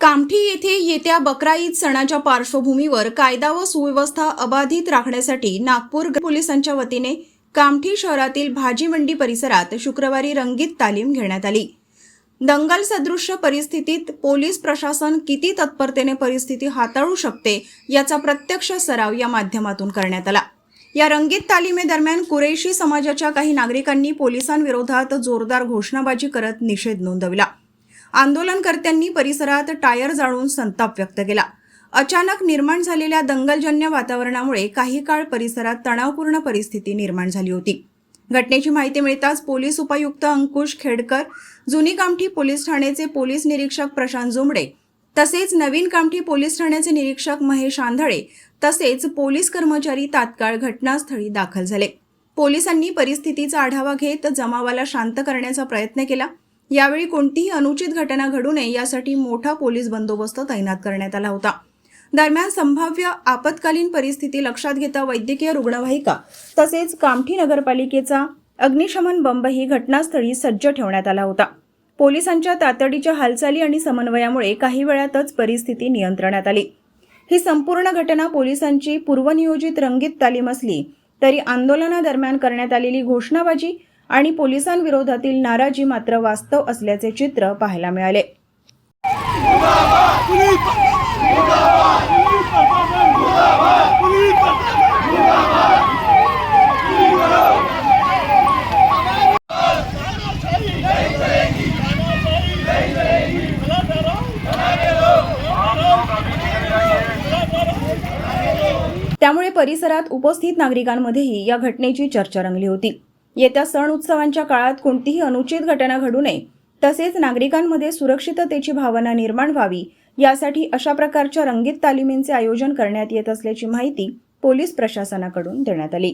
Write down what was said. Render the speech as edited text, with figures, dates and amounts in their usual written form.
कामठी येथे येत्या बकरा ईद सणाच्या पार्श्वभूमीवर कायदा व सुव्यवस्था अबाधित राखण्यासाठी नागपूर पोलिसांच्या वतीने कामठी शहरातील भाजी मंडी परिसरात शुक्रवारी रंगीत तालीम घेण्यात आली। दंगल सदृश्य परिस्थितीत पोलीस प्रशासन किती तत्परतेने परिस्थिती हाताळू शकते याचा प्रत्यक्ष सराव या माध्यमातून करण्यात आला। या रंगीत तालीमेदरम्यान कुरेशी समाजाच्या काही नागरिकांनी पोलिसांविरोधात जोरदार घोषणाबाजी करत निषेध नोंदवला। आंदोलनकर्त्यांनी परिसरात टायर जाळून संताप व्यक्त केला। अचानक निर्माण झालेल्या दंगलजन्य वातावरणामुळे काही काळ परिसरात तणावपूर्ण परिस्थिती निर्माण झाली होती। घटनेची माहिती मिळताच पोलीस उपायुक्त अंकुश खेडकर, जुनी कामठी पोलीस ठाण्याचे पोलीस निरीक्षक प्रशांत जोमडे, तसेच नवीन कामठी पोलीस ठाण्याचे निरीक्षक महेश आंधळे तसेच पोलीस कर्मचारी तात्काळ घटनास्थळी दाखल झाले। पोलिसांनी परिस्थितीचा आढावा घेत जमावाला शांत करण्याचा प्रयत्न केला। यावेळी कोणतीही अनुचित घटना घडू नये यासाठी मोठा पोलीस बंदोबस्त तैनात करण्यात आला होता। दरम्यान संभाव्य आपत्कालीन परिस्थिती लक्षात घेता वैद्यकीय रुग्णवाहिका तसेच कामठी नगरपालिकेचा अग्निशमन बंबही घटनास्थळी सज्ज ठेवण्यात आला होता। पोलिसांच्या तातडीच्या हालचाली आणि समन्वयामुळे काही वेळातच परिस्थिती नियंत्रणात आली। ही संपूर्ण घटना पोलिसांची पूर्वनियोजित रंगीत तालीम असली तरी आंदोलनादरम्यान करण्यात आलेली घोषणाबाजी आणि पोलिसांविरोधातील नाराजी मात्र वास्तव असल्याचे चित्र पाहायला मिळाले। त्यामुळे परिसरात उपस्थित नागरिकांमध्येही या घटनेची चर्चा रंगली होती। येत्या सण उत्सवांच्या काळात कोणतीही अनुचित घटना घडू नये तसेच नागरिकांमध्ये सुरक्षिततेची भावना निर्माण व्हावी यासाठी अशा प्रकारच्या रंगीत तालिमींचे आयोजन करण्यात येत असल्याची माहिती पोलीस प्रशासनाकडून देण्यात आली।